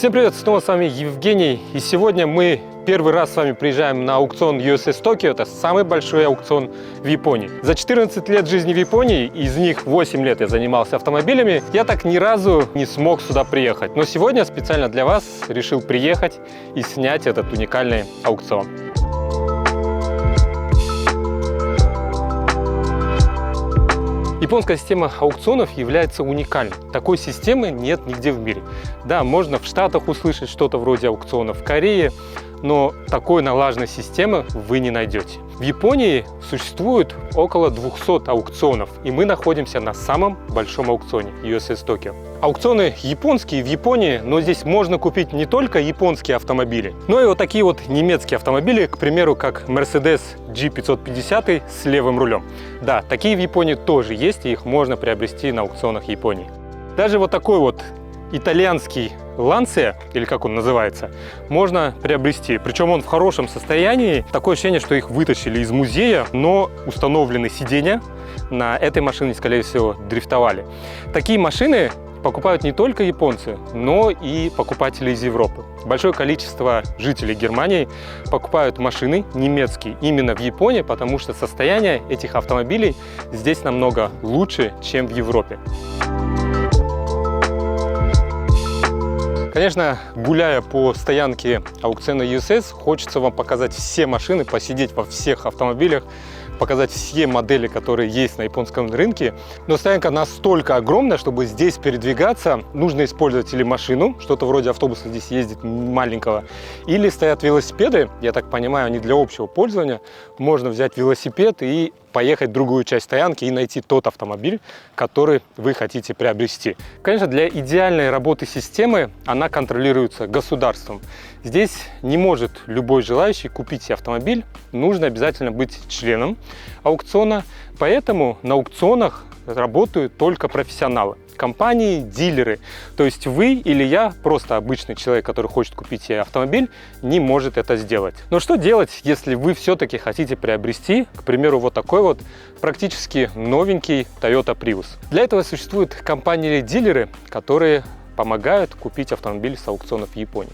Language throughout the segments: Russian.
Всем привет, снова с вами Евгений, и сегодня мы первый раз с вами приезжаем на аукцион USS Tokyo. Это самый большой аукцион в Японии. За 14 лет жизни в Японии, из них 8 лет я занимался автомобилями, я так ни разу не смог сюда приехать. Но сегодня специально для вас решил приехать и снять этот уникальный аукцион. Японская система аукционов является уникальной. Такой системы нет нигде в мире. Да, можно в Штатах услышать что-то вроде аукционов в Корее, но такой налаженной системы вы не найдете. В Японии существует около 200 аукционов, и мы находимся на самом большом аукционе USS Tokyo. Аукционы японские в Японии, но здесь можно купить не только японские автомобили, но и вот такие вот немецкие автомобили, к примеру, как Mercedes G550 с левым рулем. Да, такие в Японии тоже есть, и их можно приобрести на аукционах Японии. Даже вот такой вот итальянский Lancia, или как он называется, можно приобрести. Причем он в хорошем состоянии. Такое ощущение, что их вытащили из музея, но установлены сиденья на этой машине, скорее всего, дрифтовали. Такие машины покупают не только японцы, но и покупатели из Европы. Большое количество жителей Германии покупают машины немецкие именно в Японии, потому что состояние этих автомобилей здесь намного лучше, чем в Европе. Конечно, гуляя по стоянке аукциона USS, хочется вам показать все машины, посидеть во всех автомобилях, показать все модели, которые есть на японском рынке. Но стоянка настолько огромная, чтобы здесь передвигаться, нужно использовать или машину, что-то вроде автобуса здесь ездит маленького, или стоят велосипеды, я так понимаю, они для общего пользования. Можно взять велосипед и поехать в другую часть стоянки и найти тот автомобиль, который вы хотите приобрести. Конечно, для идеальной работы системы она контролируется государством. Здесь не может любой желающий купить себе автомобиль, нужно обязательно быть членом аукциона, поэтому на аукционах работают только профессионалы. Компании, дилеры, то есть вы или я, просто обычный человек, который хочет купить себе автомобиль, не может это сделать. Но что делать, если вы все-таки хотите приобрести, к примеру, вот такой вот практически новенький Toyota Prius? Для этого существуют компании или дилеры, которые помогают купить автомобиль с аукционов в Японии.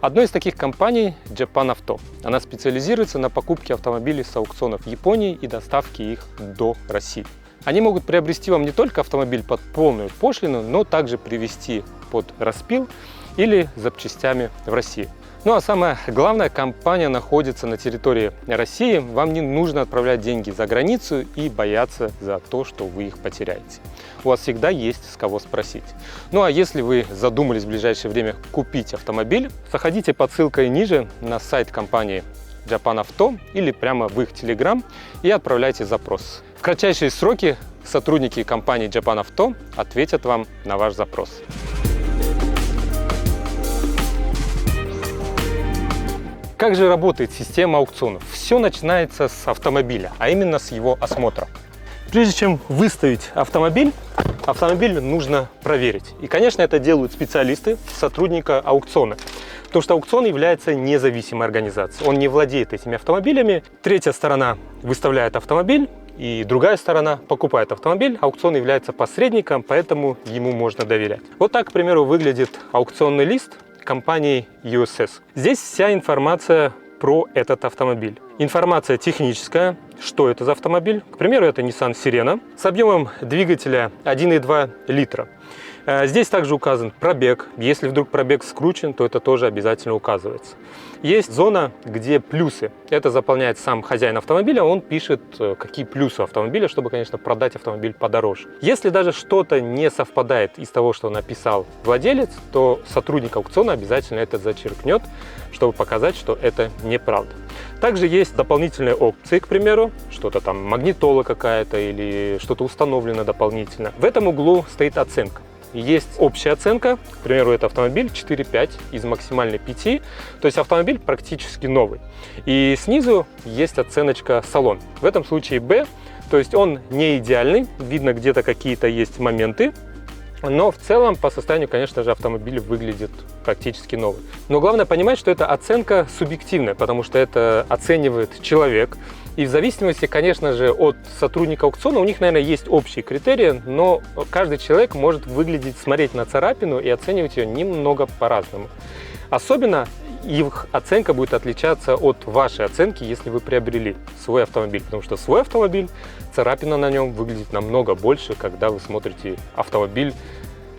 Одной из таких компаний Japan Auto. Она специализируется на покупке автомобилей с аукционов в Японии и доставке их до России. Они могут приобрести вам не только автомобиль под полную пошлину, но также привезти под распил или запчастями в Россию. Ну а самое главное, компания находится на территории России. Вам не нужно отправлять деньги за границу и бояться за то, что вы их потеряете. У вас всегда есть с кого спросить. Ну а если вы задумались в ближайшее время купить автомобиль, заходите по ссылке ниже на сайт компании Japan Auto или прямо в их Telegram и отправляйте запрос. В кратчайшие сроки сотрудники компании Japan Auto ответят вам на ваш запрос. Как же работает система аукционов? Все начинается с автомобиля, а именно с его осмотра. Прежде чем выставить автомобиль нужно проверить. И, конечно, это делают специалисты, сотрудники аукциона. Потому что аукцион является независимой организацией. Он не владеет этими автомобилями. Третья сторона выставляет автомобиль, и другая сторона покупает автомобиль. Аукцион является посредником, поэтому ему можно доверять. Вот так, к примеру, выглядит аукционный лист компании USS. Здесь вся информация про этот автомобиль. Информация техническая, что это за автомобиль. К примеру, это Nissan Sirena с объемом двигателя 1,2 литра. Здесь также указан пробег. Если вдруг пробег скручен, то это тоже обязательно указывается. Есть зона, где плюсы. Это заполняет сам хозяин автомобиля. Он пишет, какие плюсы автомобиля, чтобы, конечно, продать автомобиль подороже. Если даже что-то не совпадает из того, что написал владелец, то сотрудник аукциона обязательно это зачеркнет, чтобы показать, что это неправда. Также есть дополнительные опции, к примеру, что-то там магнитола какая-то или что-то установлено дополнительно. В этом углу стоит оценка. Есть общая оценка, к примеру, это автомобиль 4,5 из максимальной 5, то есть автомобиль практически новый. И снизу есть оценочка салон, в этом случае B, то есть он не идеальный, видно где-то какие-то есть моменты, но в целом по состоянию, конечно же, автомобиль выглядит практически новый. Но главное понимать, что это оценка субъективная, потому что это оценивает человек, И в зависимости, конечно же, от сотрудника аукциона, у них, наверное, есть общие критерии, но каждый человек может выглядеть, смотреть на царапину и оценивать ее немного по-разному. Особенно их оценка будет отличаться от вашей оценки, если вы приобрели свой автомобиль. Потому что свой автомобиль, царапина на нем выглядит намного больше, когда вы смотрите автомобиль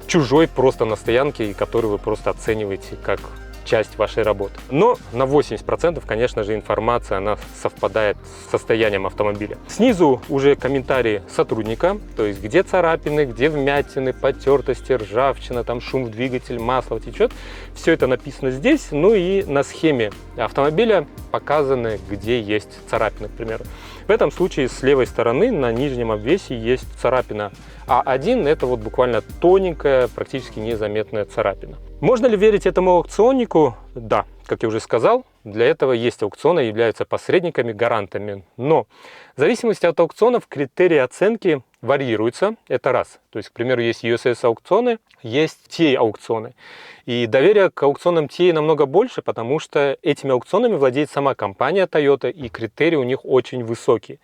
чужой просто на стоянке, и который вы просто оцениваете как часть вашей работы. Но на 80%, конечно же, информация, она совпадает с состоянием автомобиля. Снизу уже комментарии сотрудника, то есть где царапины, где вмятины, потертости, ржавчина, там шум в двигатель, масло течет. Все это написано здесь. Ну и на схеме автомобиля показаны, где есть царапины, к примеру. В этом случае с левой стороны на нижнем обвесе есть царапина А1. Это вот буквально тоненькая, практически незаметная царапина. Можно ли верить этому аукционнику? Да, как я уже сказал, для этого есть аукционы, являются посредниками, гарантами. Но в зависимости от аукционов критерии оценки варьируются. Это раз. То есть, к примеру, есть USS аукционы, есть TA аукционы. И доверие к аукционам TA намного больше, потому что этими аукционами владеет сама компания Toyota, и критерии у них очень высокие.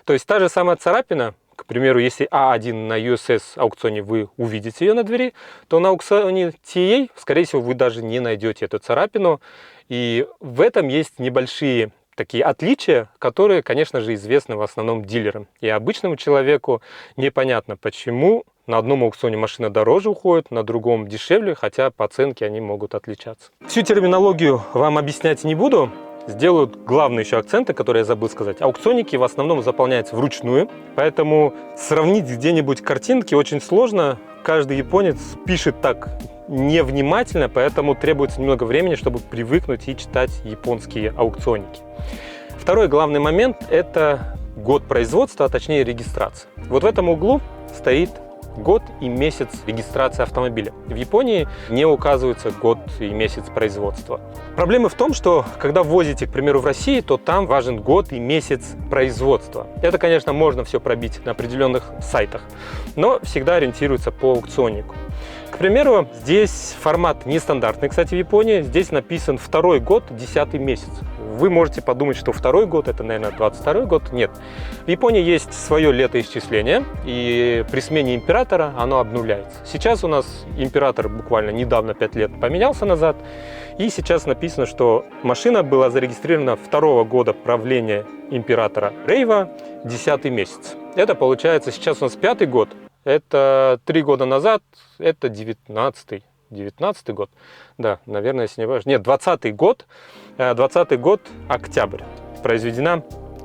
То есть та же самая царапина, к примеру, если А1 на USS аукционе вы увидите ее на двери, то на аукционе TA, скорее всего, вы даже не найдете эту царапину. И в этом есть небольшие такие отличия, которые, конечно же, известны в основном дилерам. И обычному человеку непонятно, почему на одном аукционе машина дороже уходит, на другом дешевле, хотя по оценке они могут отличаться. Всю терминологию вам объяснять не буду. Сделают главные еще акценты, которые я забыл сказать. Аукционники в основном заполняются вручную, поэтому сравнить где-нибудь картинки очень сложно. Каждый японец пишет так невнимательно, поэтому требуется немного времени, чтобы привыкнуть и читать японские аукционники. Второй главный момент – это год производства, а точнее регистрация. Вот в этом углу стоит год и месяц регистрации автомобиля. В Японии не указывается год и месяц производства. Проблема в том, что когда ввозите, к примеру, в России, то там важен год и месяц производства. Это, конечно, можно все пробить на определенных сайтах, но всегда ориентируется по аукционнику. К примеру, здесь формат нестандартный, кстати, в Японии. Здесь написан второй год, 10-й месяц. Вы можете подумать, что второй год это, наверное, 22-й год. Нет. В Японии есть свое летоисчисление, и при смене императора оно обнуляется. Сейчас у нас император буквально недавно, 5 лет, поменялся назад. И сейчас написано, что машина была зарегистрирована 2-го года правления императора Рейва, 10-й месяц. Это получается, сейчас у нас 5-й год. Это 3 года назад, это 19-й год. Да, наверное, если не важно. Нет, 20-й год. 20-й год, октябрь. Произведена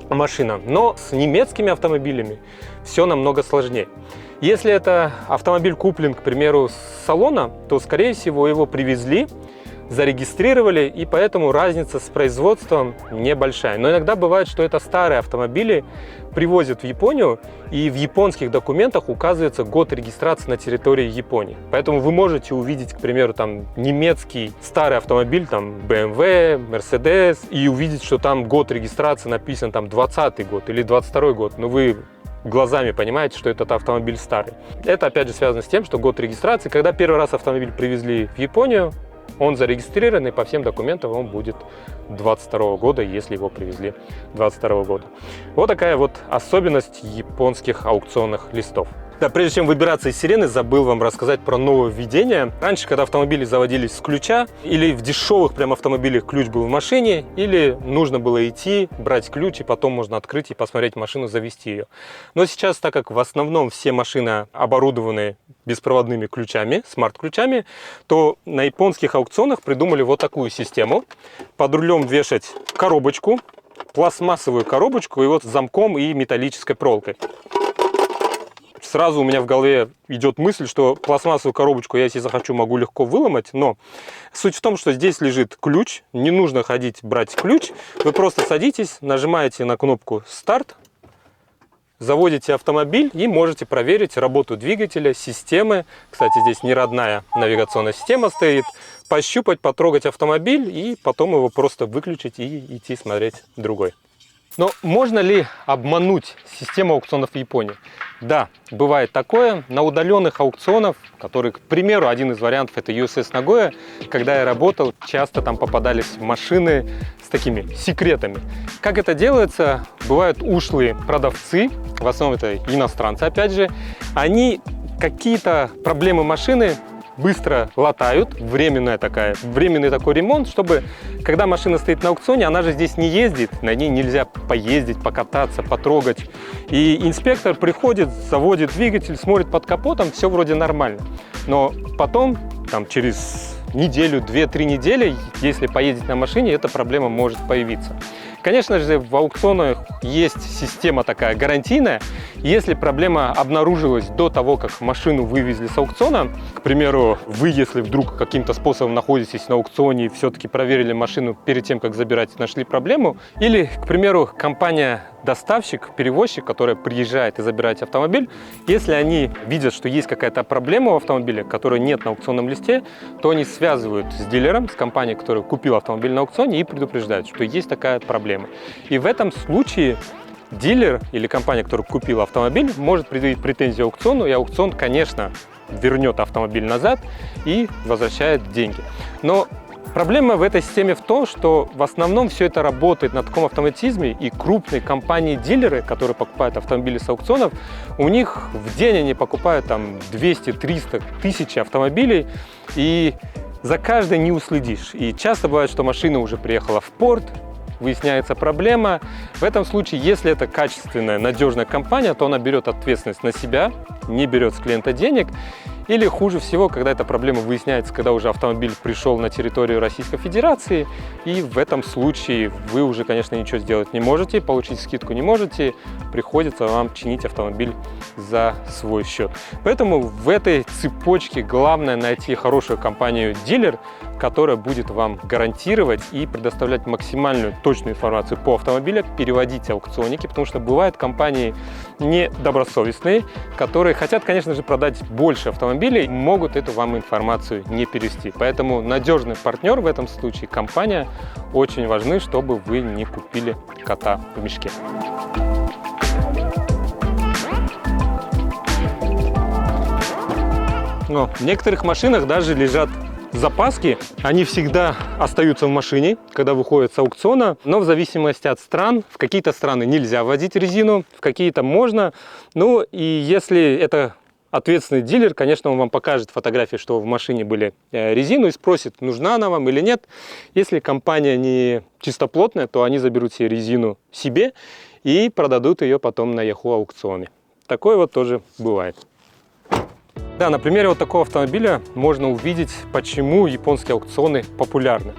машина. Но с немецкими автомобилями все намного сложнее. Если это автомобиль куплен, к примеру, с салона, то, скорее всего, его привезли, зарегистрировали, и поэтому разница с производством небольшая. Но иногда бывает, что это старые автомобили привозят в Японию, и в японских документах указывается год регистрации на территории Японии. Поэтому вы можете увидеть, к примеру, там немецкий старый автомобиль, там BMW, Mercedes, и увидеть, что там год регистрации написан там 20-й год или 22-й год, но вы глазами понимаете, что этот автомобиль старый. Это опять же связано с тем, что год регистрации, когда первый раз автомобиль привезли в Японию, он зарегистрирован, и по всем документам он будет 22 года, если его привезли 22 года. Вот такая вот особенность японских аукционных листов. Да, прежде чем выбираться из Сирены, забыл вам рассказать про нововведение. Раньше, когда автомобили заводились с ключа, или в дешевых прям автомобилях ключ был в машине, или нужно было идти, брать ключ, и потом можно открыть и посмотреть машину, завести ее. Но сейчас, так как в основном все машины оборудованы беспроводными ключами, смарт-ключами, то на японских аукционах придумали вот такую систему. Под рулем вешать коробочку, пластмассовую коробочку, и вот с замком и металлической проволокой. Сразу у меня в голове идет мысль, что пластмассовую коробочку я, если захочу, могу легко выломать, но суть в том, что здесь лежит ключ, не нужно ходить брать ключ, вы просто садитесь, нажимаете на кнопку «Старт», заводите автомобиль и можете проверить работу двигателя, системы. Кстати, здесь не родная навигационная система стоит. Пощупать, потрогать автомобиль и потом его просто выключить и идти смотреть другой. Но можно ли обмануть систему аукционов в Японии? Да, бывает такое. На удаленных аукционах, которые, к примеру, один из вариантов это USS Nagoya, когда я работал, часто там попадались машины с такими секретами. Как это делается? Бывают ушлые продавцы, в основном это иностранцы, опять же, они какие-то проблемы машины быстро латают, временный такой ремонт, чтобы, когда машина стоит на аукционе, она же здесь не ездит, на ней нельзя поездить, покататься, потрогать. И инспектор приходит, заводит двигатель, смотрит под капотом, все вроде нормально. Но потом, там, через неделю, 2-3 недели, если поездить на машине, эта проблема может появиться. Конечно же, в аукционах есть система такая гарантийная. Если проблема обнаружилась до того, как машину вывезли с аукциона, к примеру, вы, если вдруг каким-то способом находитесь на аукционе и все-таки проверили машину перед тем, как забирать, нашли проблему, или, к примеру, компания-доставщик, перевозчик, которая приезжает и забирает автомобиль, если они видят, что есть какая-то проблема у автомобиля, которой нет на аукционном листе, то они связывают с дилером, с компанией, которая купила автомобиль на аукционе, и предупреждают, что есть такая проблема. И в этом случае дилер или компания, которая купила автомобиль, может предъявить претензию аукциону, и аукцион, конечно, вернет автомобиль назад и возвращает деньги. Но проблема в этой системе в том, что в основном все это работает на таком автоматизме, и крупные компании-дилеры, которые покупают автомобили с аукционов, у них в день они покупают там 200-300 тысяч автомобилей, и за каждой не уследишь. И часто бывает, что машина уже приехала в порт, выясняется проблема. В этом случае, если это качественная, надежная компания, то она берет ответственность на себя, не берет с клиента денег. Или хуже всего, когда эта проблема выясняется, когда уже автомобиль пришел на территорию Российской Федерации, и в этом случае вы уже, конечно, ничего сделать не можете, получить скидку не можете, приходится вам чинить автомобиль за свой счет. Поэтому в этой цепочке главное найти хорошую компанию-дилер, которая будет вам гарантировать и предоставлять максимальную точную информацию по автомобилю, переводить аукционники, потому что бывают компании недобросовестные, которые хотят, конечно же, продать больше автомобилей, могут эту вам информацию не перевести. Поэтому надежный партнер в этом случае, компания, очень важны, чтобы вы не купили кота в мешке. Но в некоторых машинах даже лежат запаски, они всегда остаются в машине, когда выходят с аукциона, но в зависимости от стран, в какие-то страны нельзя вводить резину, в какие-то можно. Ну и если это ответственный дилер, конечно, он вам покажет фотографии, что в машине были резину, и спросит, нужна она вам или нет. Если компания не чистоплотная, то они заберут себе резину себе и продадут ее потом на Yahoo аукционе. Такое вот тоже бывает. Да, на примере вот такого автомобиля можно увидеть, почему японские аукционы популярны.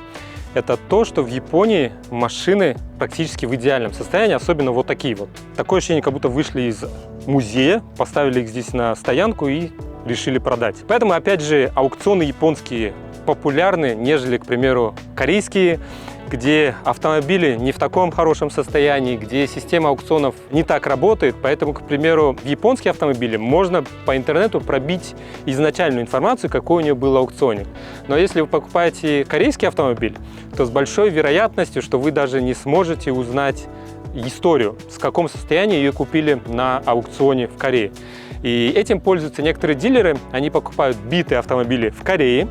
Это то, что в Японии машины практически в идеальном состоянии, особенно вот такие вот. Такое ощущение, как будто вышли из музея, поставили их здесь на стоянку и решили продать. Поэтому, опять же, аукционы японские популярны, нежели, к примеру, корейские, где автомобили не в таком хорошем состоянии, где система аукционов не так работает. Поэтому, к примеру, в японские автомобили можно по интернету пробить изначальную информацию, какой у нее был аукционник. Но если вы покупаете корейский автомобиль, то с большой вероятностью, что вы даже не сможете узнать историю, в каком состоянии ее купили на аукционе в Корее. И этим пользуются некоторые дилеры. Они покупают битые автомобили в Корее.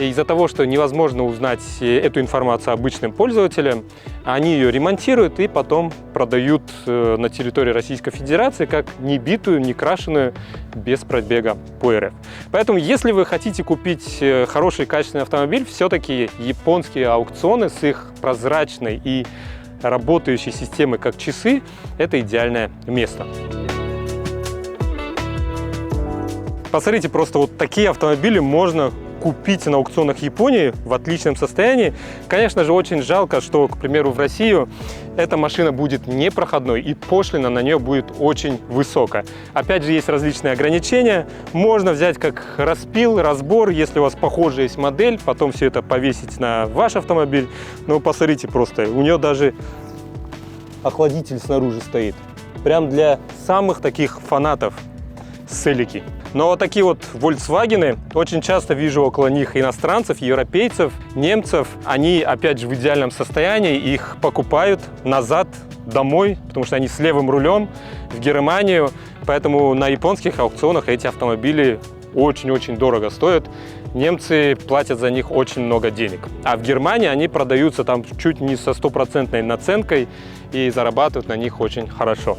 Из-за того, что невозможно узнать эту информацию обычным пользователям, они ее ремонтируют и потом продают на территории Российской Федерации как небитую, не крашеную, без пробега по РФ. Поэтому, если вы хотите купить хороший качественный автомобиль, все-таки японские аукционы с их прозрачной и работающей системой как часы – это идеальное место. Посмотрите, просто вот такие автомобили можно купить на аукционах Японии в отличном состоянии. Конечно же, очень жалко, что, к примеру, в Россию эта машина будет непроходной и пошлина на нее будет очень высокая. Опять же, есть различные ограничения. Можно взять как распил, разбор, если у вас похожая есть модель, потом все это повесить на ваш автомобиль. Но посмотрите просто, у нее даже охладитель снаружи стоит. Прям для самых таких фанатов селики. Но вот такие вот Volkswagen, очень часто вижу около них иностранцев, европейцев, немцев. Они, опять же, в идеальном состоянии, их покупают назад домой, потому что они с левым рулем в Германию, поэтому на японских аукционах эти автомобили очень-очень дорого стоят. Немцы платят за них очень много денег. А в Германии они продаются там чуть не со стопроцентной наценкой и зарабатывают на них очень хорошо.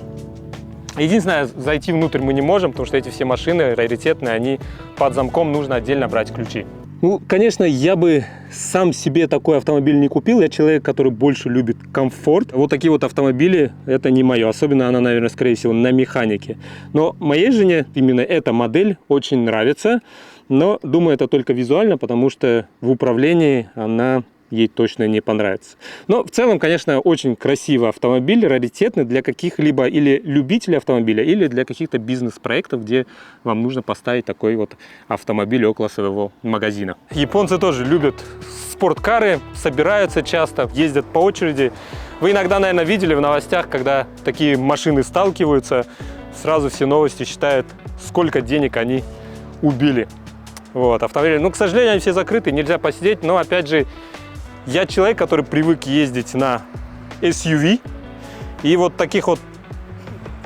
Единственное, зайти внутрь мы не можем, потому что эти все машины раритетные, они под замком, нужно отдельно брать ключи. Ну, конечно, я бы сам себе такой автомобиль не купил. Я человек, который больше любит комфорт. Вот такие вот автомобили, это не мое. Особенно она, наверное, скорее всего, на механике. Но моей жене именно эта модель очень нравится. Но, думаю, это только визуально, потому что в управлении она ей точно не понравится. Но в целом, конечно, очень красивый автомобиль, раритетный для каких-либо или любителей автомобиля, или для каких-то бизнес-проектов, где вам нужно поставить такой вот автомобиль около своего магазина. Японцы тоже любят спорткары, собираются часто, ездят по очереди. Вы иногда, наверное, видели в новостях, когда такие машины сталкиваются, сразу все новости считают, сколько денег они убили. Вот, автомобили. Ну, к сожалению, они все закрыты, нельзя посидеть, но, опять же, я человек, который привык ездить на SUV, и вот таких вот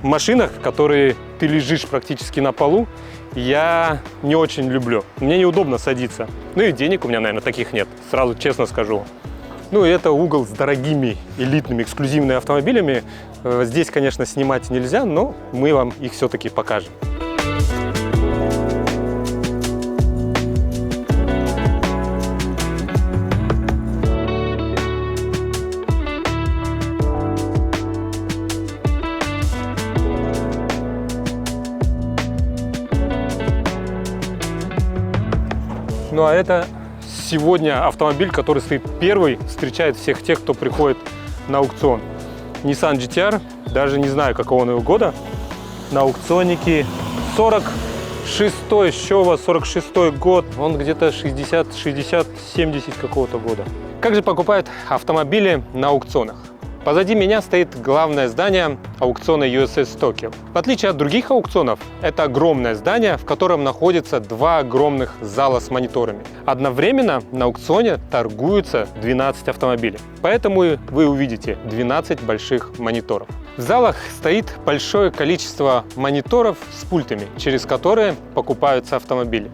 машинах, которые ты лежишь практически на полу, я не очень люблю. Мне неудобно садиться. Ну и денег у меня, наверное, таких нет, сразу честно скажу. Ну и это угол с дорогими, элитными, эксклюзивными автомобилями. Здесь, конечно, снимать нельзя, но мы вам их все-таки покажем. Ну а это сегодня автомобиль, который стоит первый, встречает всех тех, кто приходит на аукцион. Nissan GT-R, даже не знаю, какого он его года. На аукционнике 46-й, Showa, 46-й год. Он где-то 60, 70 какого-то года. Как же покупают автомобили на аукционах? Позади меня стоит главное здание аукциона USS Tokyo. В отличие от других аукционов, это огромное здание, в котором находится два огромных зала с мониторами. Одновременно на аукционе торгуются 12 автомобилей. Поэтому вы увидите 12 больших мониторов. В залах стоит большое количество мониторов с пультами, через которые покупаются автомобили.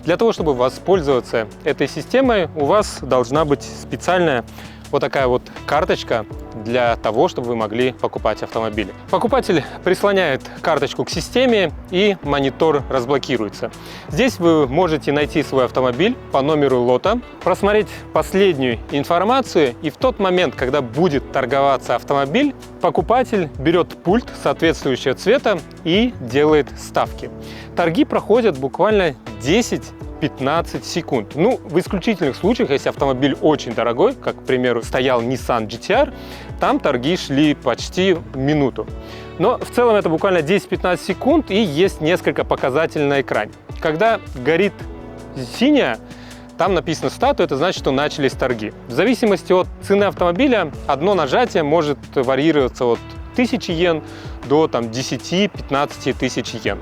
Для того, чтобы воспользоваться этой системой, у вас должна быть специальная вот такая вот карточка для того, чтобы вы могли покупать автомобили. Покупатель прислоняет карточку к системе, и монитор разблокируется. Здесь вы можете найти свой автомобиль по номеру лота, просмотреть последнюю информацию, и в тот момент, когда будет торговаться автомобиль, покупатель берет пульт соответствующего цвета и делает ставки. Торги проходят буквально 10-15 секунд. Ну, в исключительных случаях, если автомобиль очень дорогой, как, к примеру, стоял Nissan GT-R, там торги шли почти минуту. Но в целом это буквально 10-15 секунд, и есть несколько показателей на экране. Когда горит синяя, там написано статус, это значит, что начались торги. В зависимости от цены автомобиля, одно нажатие может варьироваться от 1000 йен до 10-15 тысяч йен.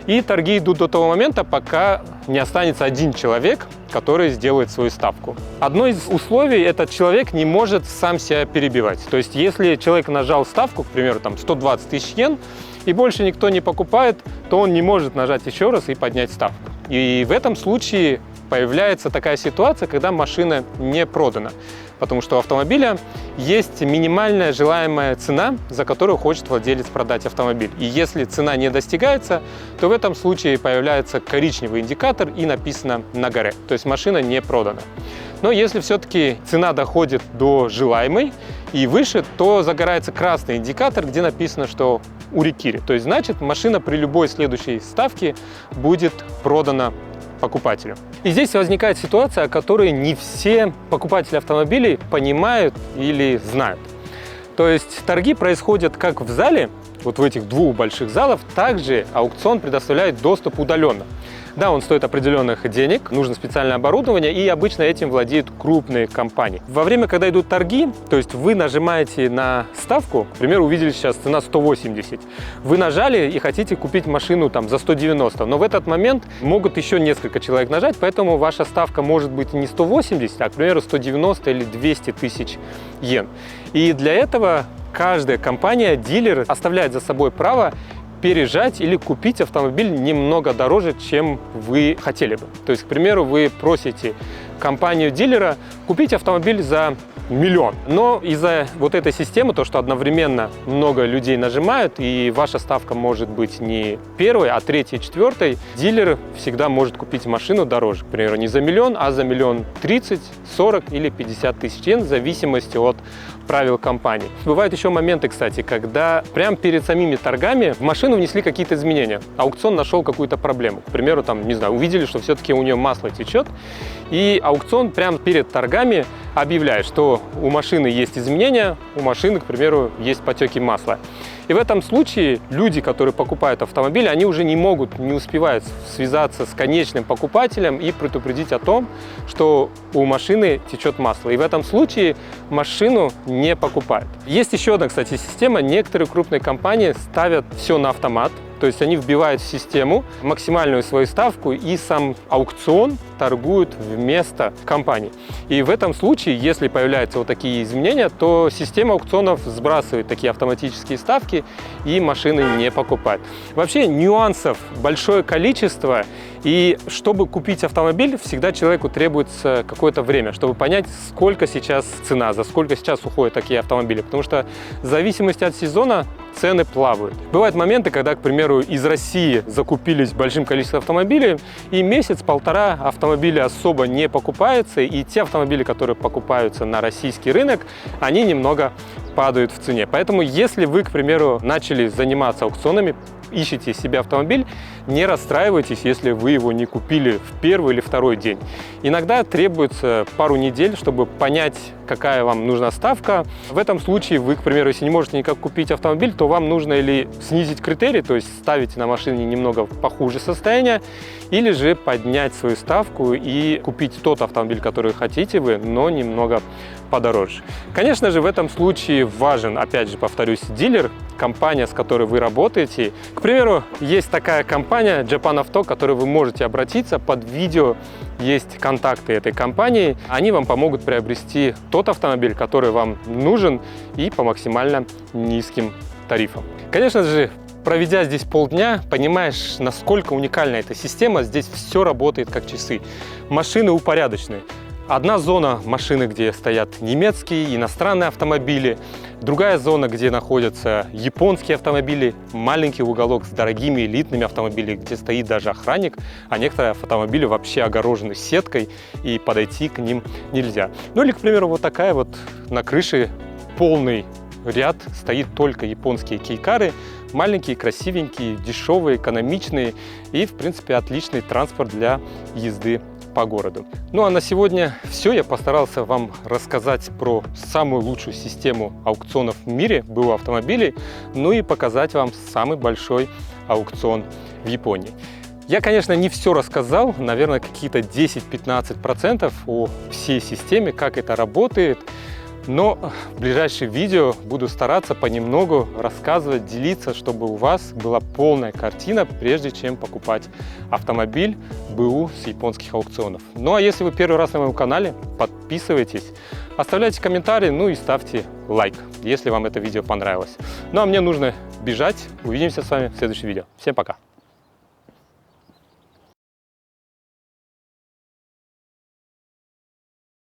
И торги идут до того момента, пока не останется один человек, который сделает свою ставку. Одно из условий – этот человек не может сам себя перебивать. То есть, если человек нажал ставку, к примеру, 120 тысяч йен, и больше никто не покупает, то он не может нажать еще раз и поднять ставку. И в этом случае появляется такая ситуация, когда машина не продана, потому что у автомобиля есть минимальная желаемая цена, за которую хочет владелец продать автомобиль. И если цена не достигается, то в этом случае появляется коричневый индикатор и написано «на горе», то есть машина не продана. Но если все-таки цена доходит до желаемой и выше, то загорается красный индикатор, где написано, что урикири, то есть значит, машина при любой следующей ставке будет продана покупателю. И здесь возникает ситуация, о которой не все покупатели автомобилей понимают или знают. То есть торги происходят как в зале, вот в этих двух больших залах, также аукцион предоставляет доступ удаленно. Да, он стоит определенных денег, нужно специальное оборудование, и обычно этим владеют крупные компании. Во время, когда идут торги, то есть вы нажимаете на ставку, к примеру, увидели сейчас цена 180, вы нажали и хотите купить машину за 190, но в этот момент могут еще несколько человек нажать, поэтому ваша ставка может быть не 180, а, к примеру, 190 или 200 тысяч йен. И для этого каждая компания, дилер оставляет за собой право пережать или купить автомобиль немного дороже, чем вы хотели бы. То есть, к примеру, вы просите компанию-дилера купить автомобиль за 1 миллион. Но из-за вот этой системы, то, что одновременно много людей нажимают, и ваша ставка может быть не первой, а третьей, четвертой, дилер всегда может купить машину дороже. К примеру, не за 1 миллион, а за 1 030 000, 40 или 50 тысяч йен, в зависимости от правил компании. Бывают еще моменты, кстати, когда прямо перед самими торгами в машину внесли какие-то изменения. Аукцион нашел какую-то проблему. К примеру, там, не знаю, увидели, что все-таки у нее масло течет, и аукцион прямо перед торгами объявляет, что у машины есть изменения, у машины, к примеру, есть потеки масла. И в этом случае люди, которые покупают автомобиль, они уже не успевают связаться с конечным покупателем и предупредить о том, что у машины течет масло. И в этом случае машину не покупают. Есть еще одна, кстати, система. Некоторые крупные компании ставят все на автомат. То есть они вбивают в систему максимальную свою ставку, и сам аукцион торгуют вместо компании. И в этом случае, если появляются вот такие изменения, то система аукционов сбрасывает такие автоматические ставки, и машины не покупают. Вообще нюансов большое количество, и чтобы купить автомобиль, всегда человеку требуется какое-то время, чтобы понять, сколько сейчас цена, за сколько сейчас уходят такие автомобили. Потому что в зависимости от сезона цены плавают. Бывают моменты, когда, к примеру, из России закупились большим количеством автомобилей, и месяц-полтора автомобили особо не покупаются, и те автомобили, которые покупаются на российский рынок, они немного падают в цене. Поэтому, если вы, к примеру, начали заниматься аукционами, ищете себе автомобиль, не расстраивайтесь, если вы его не купили в первый или второй день. Иногда требуется пару недель, чтобы понять, какая вам нужна ставка. В этом случае вы, к примеру, если не можете никак купить автомобиль, то вам нужно или снизить критерий, то есть ставить на машине немного похуже состояние, или же поднять свою ставку и купить тот автомобиль, который хотите вы, но немного подороже. Конечно же, в этом случае важен, опять же, повторюсь, дилер, компания, с которой вы работаете. К примеру, есть такая компания Japan Auto, к которой вы можете обратиться. Под видео есть контакты этой компании. Они вам помогут приобрести тот автомобиль, который вам нужен, и по максимально низким тарифам. Конечно же, проведя здесь полдня, понимаешь, насколько уникальна эта система. Здесь все работает как часы. Машины упорядочены. Одна зона машины, где стоят немецкие, иностранные автомобили. Другая зона, где находятся японские автомобили. Маленький уголок с дорогими элитными автомобилями, где стоит даже охранник. А некоторые автомобили вообще огорожены сеткой, и подойти к ним нельзя. Ну или, к примеру, вот такая вот на крыше полный ряд стоит только японские кейкары. Маленькие, красивенькие, дешевые, экономичные и, в принципе, отличный транспорт для езды по городу. Ну а на сегодня все. Я постарался вам рассказать про самую лучшую систему аукционов в мире БУ автомобилей, ну и показать вам самый большой аукцион в Японии. Я, конечно, не все рассказал, наверное, какие-то 10-15% о всей системе, как это работает. Но в ближайшие видео буду стараться понемногу рассказывать, делиться, чтобы у вас была полная картина, прежде чем покупать автомобиль БУ с японских аукционов. Ну а если вы первый раз на моем канале, подписывайтесь, оставляйте комментарии, ну и ставьте лайк, если вам это видео понравилось. Ну а мне нужно бежать. Увидимся с вами в следующем видео. Всем пока!